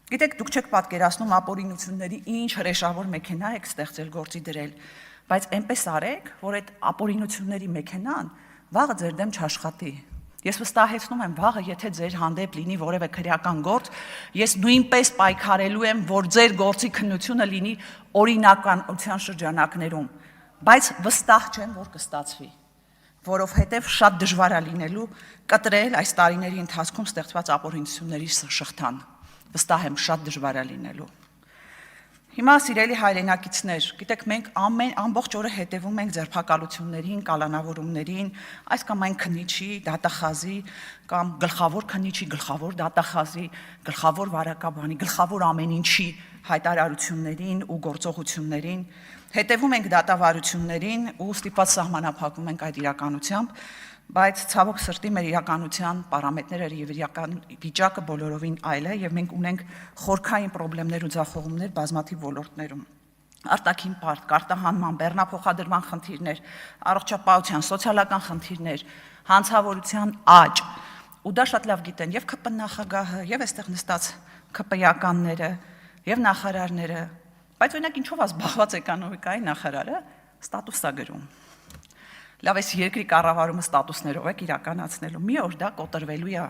Գիտեք, դուք չեք պատկերացնում ապօրինությունների ինչ հրեշավոր մեքենա եք ստեղծել գործի դրել, բայց այնպես արեք, որ այդ ապօրինությունների մեքենան վաղը ձեր դեմ չաշխատի։ Ես վստահեցնում եմ, վաղը եթե ձեր հանդեպ լինի որևէ քրեական գործ, ես նույնպես պայքարելու եմ, որ ձեր գործի քննությունը լինի օրինականության շրջանակներում, բայց վստահ չեմ, որ կստացվի, որովհետև շատ դժվար է լինելու կտրել այս տարիների ընթացքում ստեղծված ապօրինությունների շղթան։ Վստահ եմ, շատ դժվար է լինելու։ Հիմա սիրելի հայրենակիցներ, գիտեք, մենք ամբողջ օրը հետևում ենք ձերբակալություններին, կալանավորումներին, այս կամ այն քննիչի, դատախազի, կամ գլխավոր քննիչի, գլխավոր դատախազի, գլխավոր վարակաբանի, գլխավոր ամեն ինչի հայտարարություններին ու գործողություններին, հետևում ենք դատավարություններին ու ստիպված սահմանափակվում ենք այդ իրականությամբ, բայց ցավոք սրտի մեր իրականության պարամետրերը եւ իրական վիճակը բոլորովին այլ է եւ մենք ունենք խորքային խնդիրներ ու ձախողումներ բազմաթիվ ոլորտներում։ Արտաքին պարկ, արտահանման, բեռնափոխադրման խնդիրներ, առողջապահության, սոցիալական խնդիրներ, հանցավորության աճ, ու դա շատ լավ գիտեն եւ ՔՊ նախագահը, եւ այստեղ նստած ՔՊ-ականները, եւ նախարարները, բայց օրինակ ինչով է զբաղված էկոնոմիկայի նախարարը, ստատուս է գրում։ Լավ, այս երկրի կառավարումը ստատուսներով եք իրականացնելու, մի օր դա կոտրվելու է։